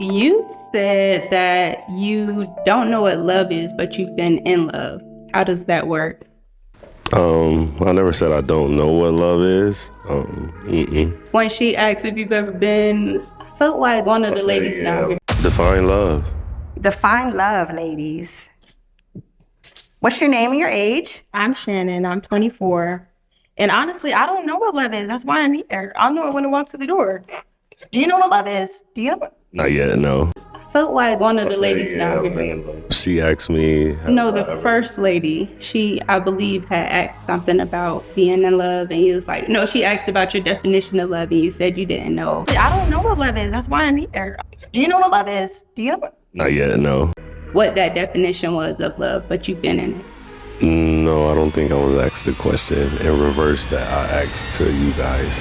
You said that you don't know what love is, but you've been in love. How does that work? I never said I don't know what love is. When she asked if you've ever been, I felt like one of the ladies now. Define love. Define love, ladies. What's your name and your age? I'm Shannon. I'm 24. And honestly, I don't know what love is. That's why I'm here. I'll know it when I walk to the door. Do you know what love is? Do you? Not yet, no. I felt like one of the ladies now. She asked me. No, the first lady, she, I believe, had asked something about being in love. And he was like, no, she asked about your definition of love. And you said you didn't know. I don't know what love is. That's why I'm here. Do you know what love is? Do you? Not yet, no. What that definition was of love, but you've been in it. No, I don't think I was asked the question in reverse that I asked to you guys.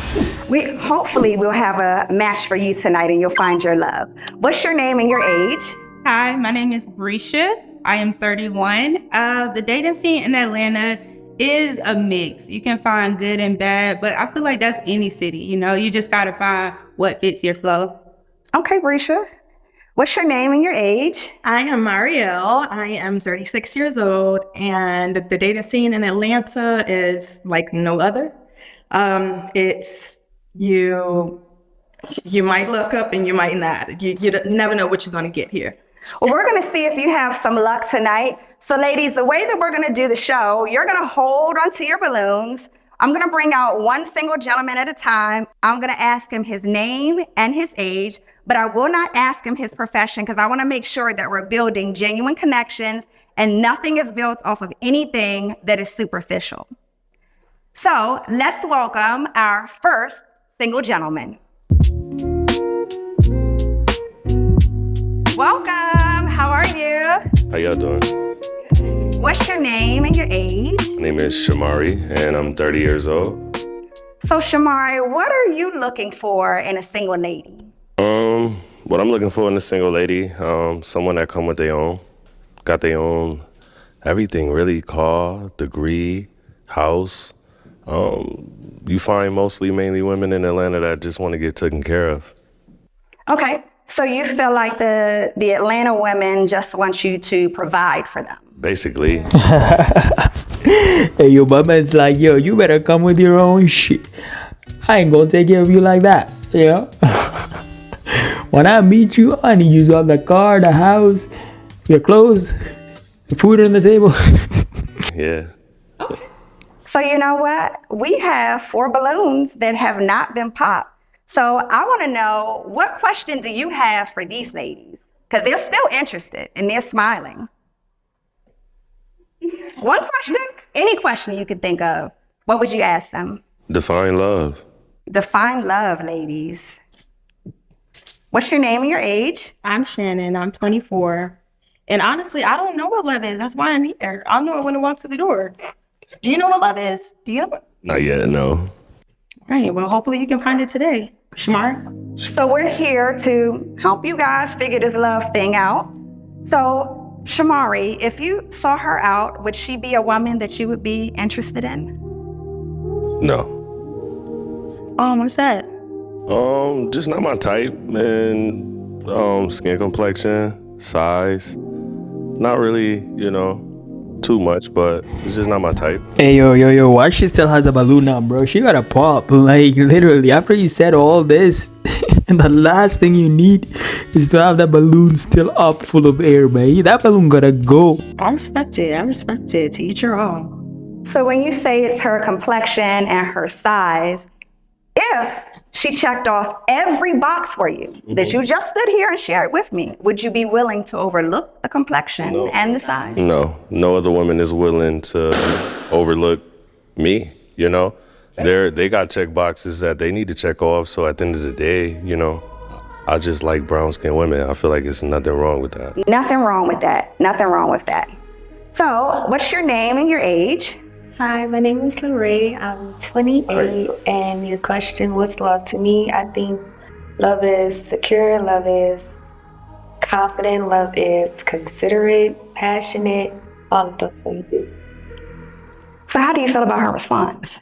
Hopefully we'll have a match for you tonight and you'll find your love. What's your name and your age? Hi, my name is Brescia. I am 31. The dating scene in Atlanta is a mix. You can find good and bad, but I feel like that's any city. You know, you just got to find what fits your flow. Okay, Brescia. What's your name and your age? I am Marielle. I am 36 years old, and the dating scene in Atlanta is like no other. It's you might look up and you might not. You never know what you're going to get here. Well, we're going to see if you have some luck tonight. So ladies, the way that we're going to do the show, you're going to hold onto your balloons. I'm going to bring out one single gentleman at a time. I'm going to ask him his name and his age, but I will not ask him his profession because I want to make sure that we're building genuine connections and nothing is built off of anything that is superficial. So let's welcome our first single gentleman. Welcome. How are you? How y'all doing? What's your name and your age? My name is Shamari, and I'm 30 years old. So Shamari, what are you looking for in a single lady? What I'm looking for in a single lady, someone that come with their own, got their own everything, really, car, degree, house. You find mainly women in Atlanta that just want to get taken care of. Okay, so you feel like the Atlanta women just want you to provide for them? Basically. Hey, your man's like, yo, you better come with your own shit. I ain't gonna take care of you like that, you know? When I meet you, I need you to have the car, the house, your clothes, the food on the table. Yeah. So you know what? We have 4 balloons that have not been popped. So I want to know, what question do you have for these ladies? Because they're still interested and they're smiling. One question? Any question you could think of. What would you ask them? Define love. Define love, ladies. What's your name and your age? I'm Shannon. I'm 24. And honestly, I don't know what love is. That's why I'm here. I'll know it when I walk to the door. Do you know what love is? Do you? Not yet, no. All right. Well, hopefully you can find it today. Shamar? So we're here to help you guys figure this love thing out. So Shamari, if you saw her out, would she be a woman that you would be interested in? No. What's that? Just not my type, and skin complexion, size, not really, too much, but it's just not my type. Hey, yo, why she still has a balloon now, bro? She gotta pop, like, literally, after you said all this, and the last thing you need is to have that balloon still up full of air, man. That balloon gotta go. I respect it. To each your own. So when you say it's her complexion and her size, if she checked off every box for you that you just stood here and shared with me, would you be willing to overlook the complexion and the size? No other woman is willing to overlook me, They got check boxes that they need to check off, so at the end of the day, I just like brown-skinned women. I feel like it's nothing wrong with that. Nothing wrong with that. So what's your name and your age? Hi, my name is Lorraine. I'm 28, and your question, what's love to me? I think love is secure, love is confident, love is considerate, passionate, all of those things. So how do you feel about her response?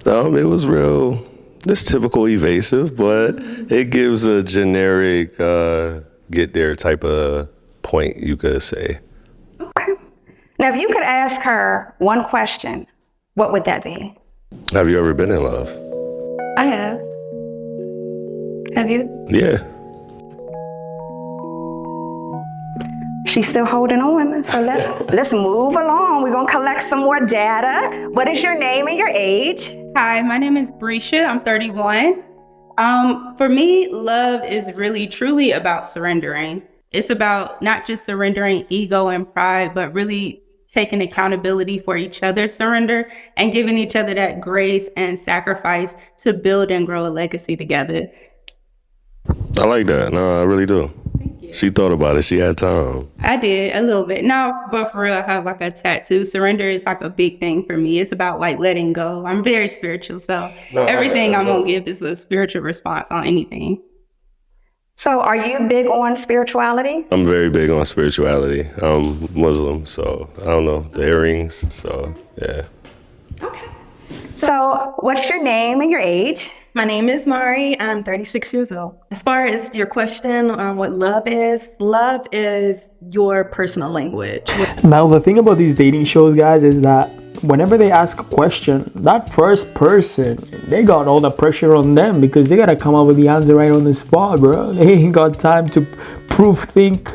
It was real It's typical evasive, but it gives a generic get there type of point, you could say. Okay. Now, if you could ask her one question, what would that be? Have you ever been in love? I have. Have you? Yeah. She's still holding on. So let's move along. We're gonna collect some more data. What is your name and your age? Hi, my name is Brescia. I'm 31. For me, love is really truly about surrendering. It's about not just surrendering ego and pride, but really taking accountability for each other's surrender and giving each other that grace and sacrifice to build and grow a legacy together. I like that. No, I really do. Thank you. She thought about it. She had time. I did a little bit. No, but for real, I have like a tattoo. Surrender is like a big thing for me. It's about like letting go. I'm very spiritual, so everything I'm gonna give is a spiritual response on anything. So are you big on spirituality? I'm very big on spirituality. I'm Muslim, so I don't know, the earrings, so yeah. So what's your name and your age? My name is Mari. I'm 36 years old. As far as your question on what love is your personal language. Now, the thing about these dating shows, guys, is that whenever they ask a question, that first person, they got all the pressure on them because they gotta come up with the answer right on the spot, bro. They ain't got time to think,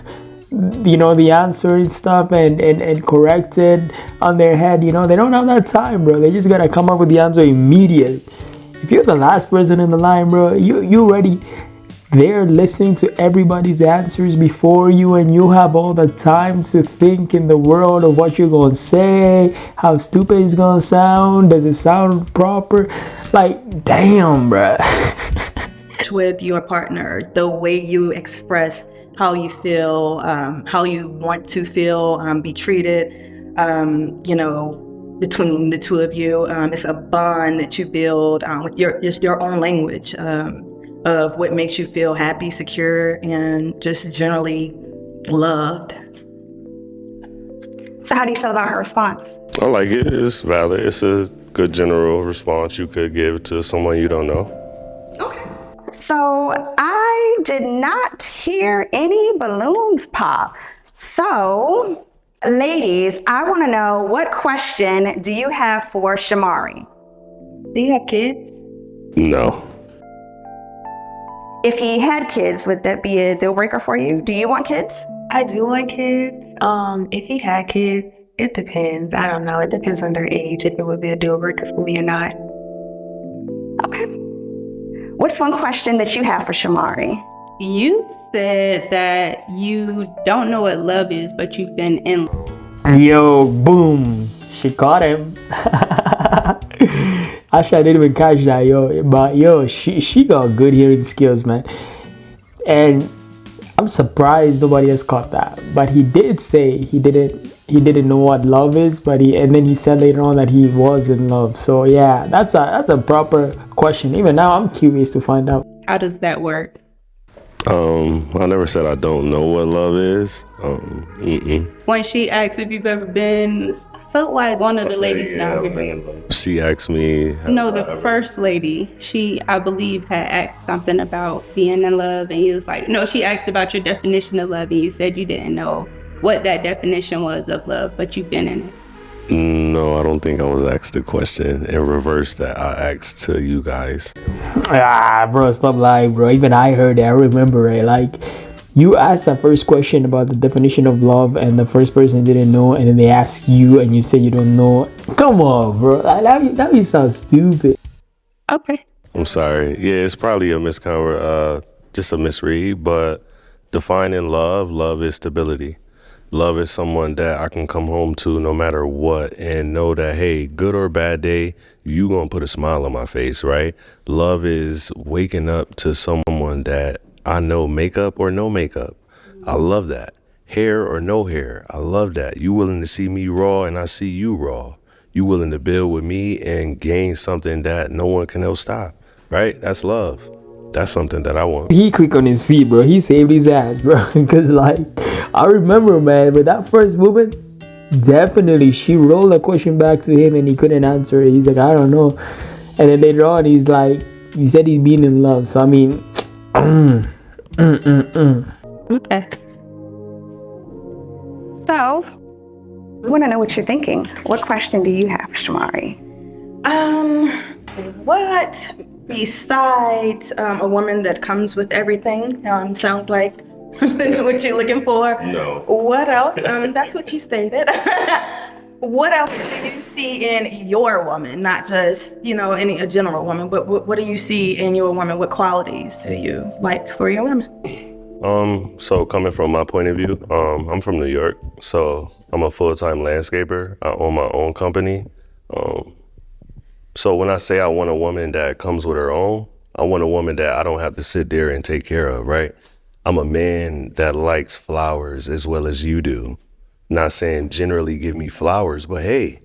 the answer and stuff and correct it on their head. They don't have that time, bro. They just gotta come up with the answer immediately. If you're the last person in the line, bro, you already there listening to everybody's answers before you, and you have all the time to think in the world of what you're gonna say, how stupid it's gonna sound, does it sound proper? Like, damn, bro. With your partner, the way you express how you feel, how you want to feel, be treated, between the two of you. It's a bond that you build with your own language of what makes you feel happy, secure, and just generally loved. So how do you feel about her response? I like it. It's valid. It's a good general response you could give to someone you don't know. So I did not hear any balloons pop. So, ladies, I want to know, what question do you have for Shamari? Do you have kids? No. If he had kids, would that be a deal breaker for you? Do you want kids? I do want kids. If he had kids, it depends. I don't know. It depends on their age, if it would be a deal breaker for me or not. Okay. What's one question that you have for Shamari? You said that you don't know what love is, but you've been in love. Yo, boom. She caught him. Actually, I didn't even catch that, yo. But yo, she got good hearing skills, man. And I'm surprised nobody has caught that. But he did say he didn't know what love is, and then he said later on that he was in love. So yeah, that's a proper question. Even now, I'm curious to find out. How does that work? I never said I don't know what love is. When she asked if you've ever been, I felt like one of the ladies now remember. She asked me. No, the first lady, I believe, had asked something about being in love, and he was like, no, she asked about your definition of love, and you said you didn't know what that definition was of love, but you've been in it. No, I don't think I was asked the question in reverse that I asked to you guys. Bro, stop lying, bro. Even I heard it. I remember it. Like, you asked that first question about the definition of love, and the first person didn't know, and then they asked you, and you said you don't know. Come on, bro. That you sound stupid. Okay. I'm sorry. Yeah, it's probably just a misread, but defining love is stability. Love is someone that I can come home to no matter what and know that, hey, good or bad day, you gonna put a smile on my face, right? Love is waking up to someone that I know, makeup or no makeup. I love that. Hair or no hair. I love that. You willing to see me raw and I see you raw. You willing to build with me and gain something that no one can else stop, right? That's love. That's something that I want. He quick on his feet, bro. He saved his ass, bro. Because, like, I remember, man, with that first woman, definitely she rolled a question back to him and he couldn't answer it. He's like, I don't know. And then later on, he's like, he said he's been in love. So I mean, Okay. So, we want to know what you're thinking. What question do you have, Shamari? What besides a woman that comes with everything sounds like what you're looking for? No. What else? That's what you stated. What else do you see in your woman? Not just, a general woman, but what do you see in your woman? What qualities do you like for your woman? So coming from my point of view, I'm from New York, so I'm a full-time landscaper. I own my own company. So when I say I want a woman that comes with her own, I want a woman that I don't have to sit there and take care of, right? I'm a man that likes flowers as well as you do. Not saying generally give me flowers, but hey,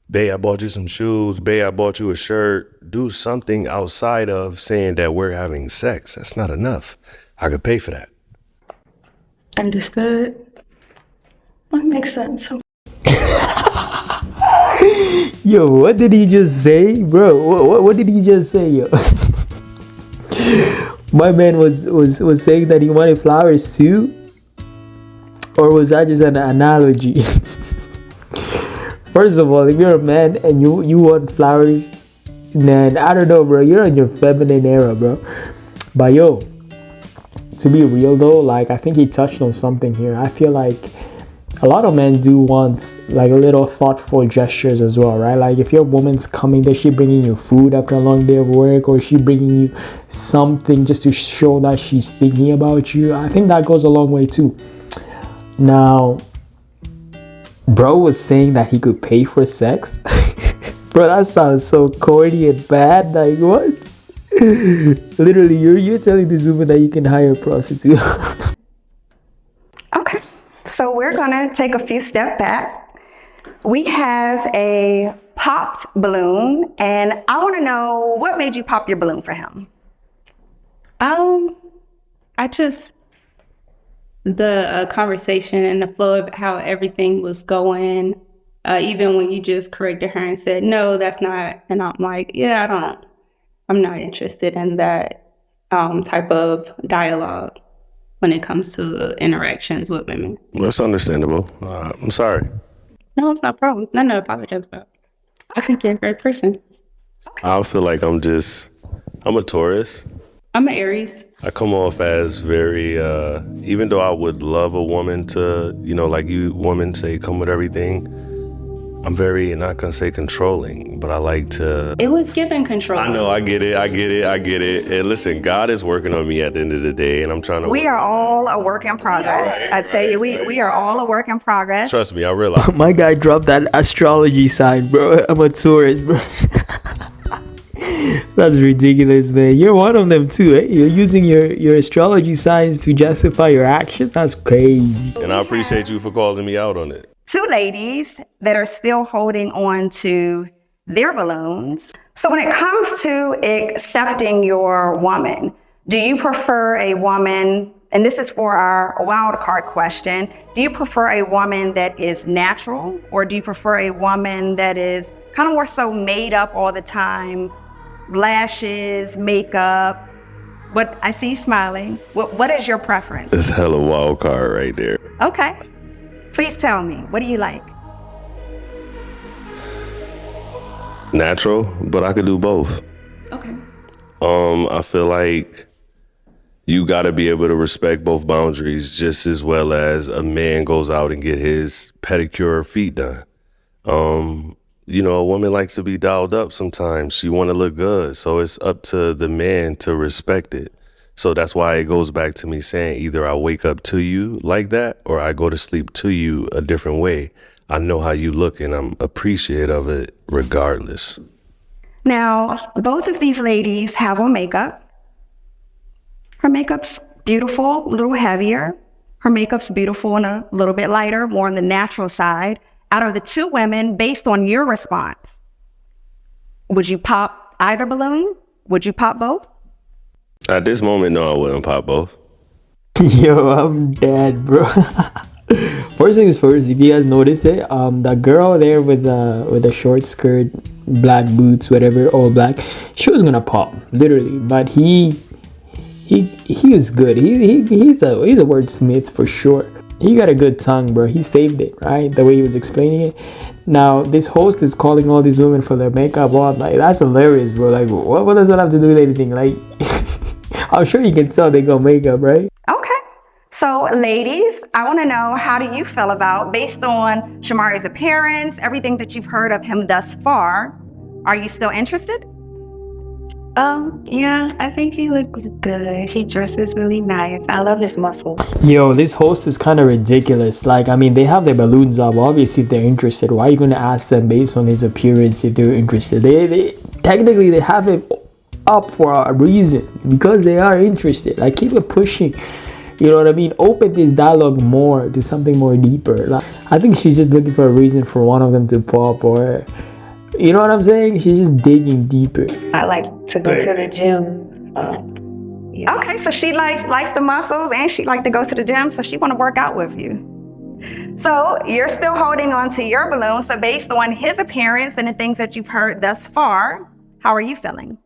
babe, I bought you some shoes. Babe, I bought you a shirt. Do something outside of saying that we're having sex. That's not enough. I could pay for that. Understood. That makes sense. yo, what did he just say, bro? What did he just say, yo? My man was saying that he wanted flowers too, or was that just an analogy? First of all, if you're a man and you want flowers, then I don't know, bro. You're in your feminine era, bro. But yo, to be real though, like I think he touched on something here. I feel like a lot of men do want like a little thoughtful gestures as well, right? Like if your woman's coming, does she bringing you food after a long day of work, or is she bringing you something just to show that she's thinking about you? I think that goes a long way too. Now, bro was saying that he could pay for sex. Bro, that sounds so corny and bad. Like what? Literally, you're telling this woman that you can hire a prostitute. Okay, so we're gonna take a few steps back. We have a popped balloon, and I wanna know what made you pop your balloon for him? The conversation and the flow of how everything was going, even when you just corrected her and said, no, that's not, and I'm like, yeah, I'm not interested in that type of dialogue when it comes to interactions with women. That's understandable. I'm sorry. No, it's not a problem. Nothing to apologize about. I think you're a great person. I feel like I'm a Taurus. I'm an Aries. I come off as very, even though I would love a woman to, like you women say, come with everything. I'm very, not gonna say controlling, but I like to. It was given control. I know, I get it. And listen, God is working on me at the end of the day, and I'm trying to. We are all a work in progress. I tell you, we are all a work in progress. Trust me, I realize. My guy dropped that astrology sign, bro. I'm a Taurus, bro. That's ridiculous, man. You're one of them too, eh? You're using your astrology signs to justify your actions. That's crazy. And I appreciate you for calling me out on it. Two ladies that are still holding on to their balloons. So when it comes to accepting your woman, do you prefer a woman, and this is for our wild card question, do you prefer a woman that is natural, or do you prefer a woman that is kind of more so made up all the time, lashes, makeup? What I see you smiling. What is your preference? It's hella wild card right there. Okay. Please tell me, what do you like? Natural, but I could do both. Okay. I feel like you got to be able to respect both boundaries just as well as a man goes out and get his pedicure or feet done. A woman likes to be dialed up sometimes. She want to look good. So it's up to the man to respect it. So that's why it goes back to me saying either I wake up to you like that or I go to sleep to you a different way. I know how you look and I'm appreciative of it regardless. Now, both of these ladies have on makeup. Her makeup's beautiful, a little heavier. Her makeup's beautiful and a little bit lighter, more on the natural side. Out of the two women, based on your response, would you pop either balloon? Would you pop both? At this moment, no, I wouldn't pop both. Yo, I'm dead, bro. First things first, if you guys notice it, the girl there with the short skirt, black boots, whatever, all black, she was gonna pop, literally. But he was good. He's a wordsmith for sure. He got a good tongue, bro. He saved it, right? The way he was explaining it. Now, this host is calling all these women for their makeup on. Like, that's hilarious, bro. Like, what does that have to do with anything? Like, I'm sure you can tell they got makeup, right? Okay. So, ladies, I want to know, how do you feel about, based on Shamari's appearance, everything that you've heard of him thus far, are you still interested? Yeah, I think he looks good. He dresses really nice. I love his muscles. Yo, this host is kind of ridiculous. Like, I mean, they have their balloons up. Obviously, if they're interested, why are you going to ask them based on his appearance if they're interested? They technically, they have it up for a reason, because they are interested. Like, keep it pushing. You know what I mean? Open this dialogue more to something more deeper. Like, I think she's just looking for a reason for one of them to pop, or, you know what I'm saying? She's just digging deeper. I like to go to the gym. Yeah. Okay, so she likes the muscles, and she like to go to the gym, so she want to work out with you. So you're still holding on to your balloon. So based on his appearance and the things that you've heard thus far, how are you feeling?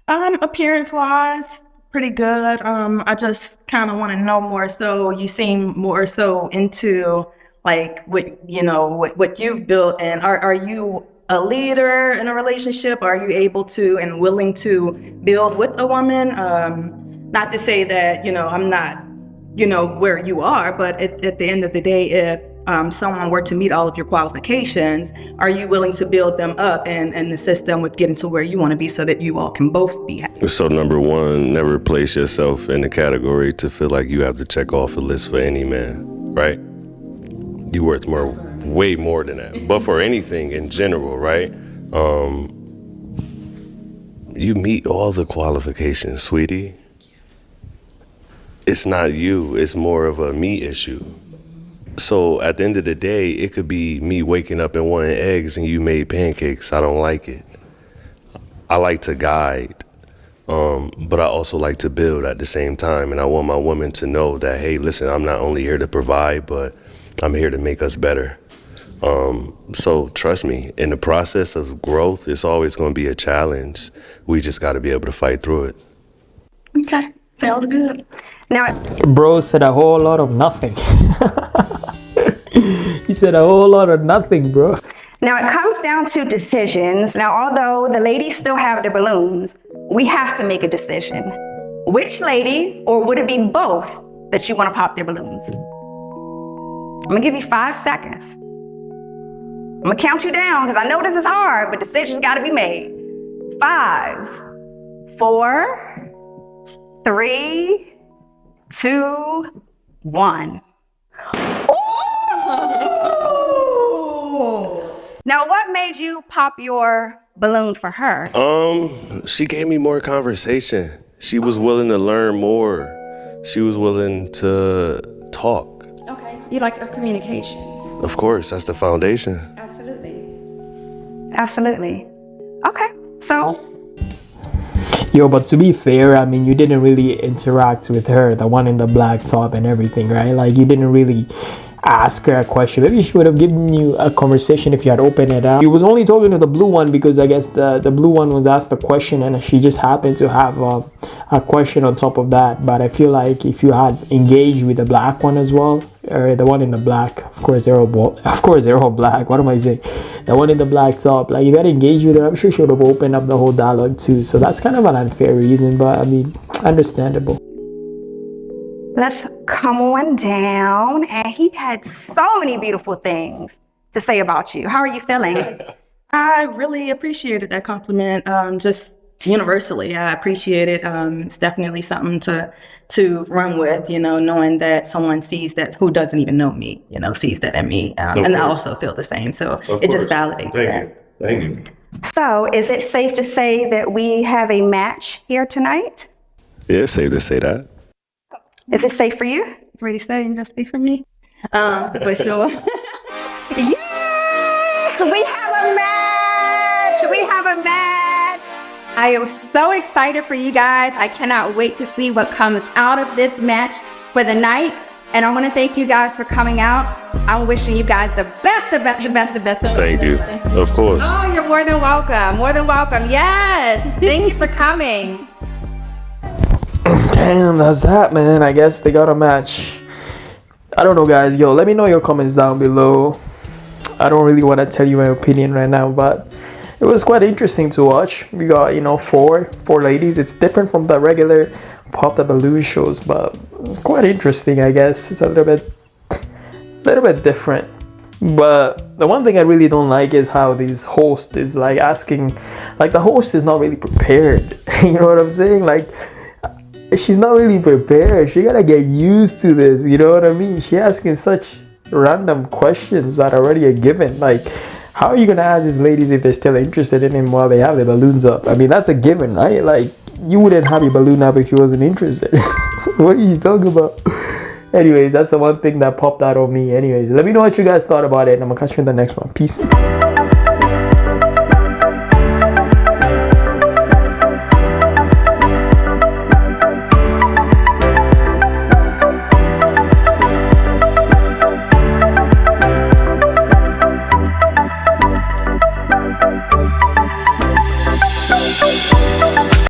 Appearance-wise, pretty good. I just kind of want to know more. So you seem more so into like what you've built, and are you a leader in a relationship? Are you able to and willing to build with a woman? Not to say that I'm not where you are, but at the end of the day, if someone were to meet all of your qualifications, are you willing to build them up and assist them with getting to where you want to be, so that you all can both be happy? So number one, never place yourself in a category to feel like you have to check off a list for any man, right? You're worth way more than that. But for anything in general, right? You meet all the qualifications, sweetie. It's not you, it's more of a me issue. So at the end of the day, it could be me waking up and wanting eggs and you made pancakes. I don't like it. I like to guide, but I also like to build at the same time. And I want my woman to know that, hey, listen, I'm not only here to provide, but I'm here to make us better. So trust me, in the process of growth, it's always going to be a challenge. We just got to be able to fight through it. Okay, sounds good. Now, Bro said a whole lot of nothing. He said a whole lot of nothing, bro. Now it comes down to decisions. Now, although the ladies still have their balloons, we have to make a decision. Which lady, or would it be both, that you want to pop their balloons? I'm gonna give you 5 seconds. I'm gonna count you down, because I know this is hard, but decisions gotta be made. 5, 4, 3, 2, 1. Now, what made you pop your balloon for her? She gave me more conversation. She was willing to learn more. She was willing to talk. Okay, you like her communication. Of course, that's the foundation. Absolutely. Okay, so. Yo, but to be fair, I mean, you didn't really interact with her, the one in the black top and everything, right? Like, you didn't really ask her a question. Maybe she would have given you a conversation if you had opened it up. You was only talking to the blue one because I guess the blue one was asked a question and she just happened to have a question on top of that. But I feel like if you had engaged with the black one as well, or the one in the black, of course they're all black. What am I saying? The one in the black top, like, if you had engaged with her, I'm sure she would have opened up the whole dialogue too. So that's kind of an unfair reason, but I mean, understandable. Let's come on down. And he had so many beautiful things to say about you. How are you feeling? I really appreciated that compliment. Just universally, I appreciate it. It's definitely something to run with, knowing that someone sees that, who doesn't even know me, sees that in me. And I also feel the same. So it just validates that. Thank you. So is it safe to say that we have a match here tonight? Yeah, it's safe to say that. Is it safe for you? It's really saying just speak for me. But sure. Yes! We have a match! We have a match! I am so excited for you guys. I cannot wait to see what comes out of this match for the night. And I want to thank you guys for coming out. I'm wishing you guys the best, the best, the best, the best. Thank you. Of course. Oh, you're more than welcome. More than welcome. Yes. Thank you for coming. Damn, that's that, man. I guess they got a match. I don't know, guys. Yo, let me know your comments down below. I don't really want to tell you my opinion right now, but it was quite interesting to watch. We got, four ladies. It's different from the regular Pop the Balloon shows, but it's quite interesting, I guess. It's a little bit different. But the one thing I really don't like is how this host is like asking, like the host is not really prepared. You know what I'm saying? Like, she's not really prepared. She gotta get used to this. You know what I mean? She asking such random questions that already are given. Like, how are you gonna ask these ladies if they're still interested in him while they have their balloons up? I mean, that's a given, right? Like, you wouldn't have your balloon up if you wasn't interested. What are you talking about? Anyways, that's the one thing that popped out on me. Anyways, let me know what you guys thought about it, and I'm gonna catch you in the next one. Peace.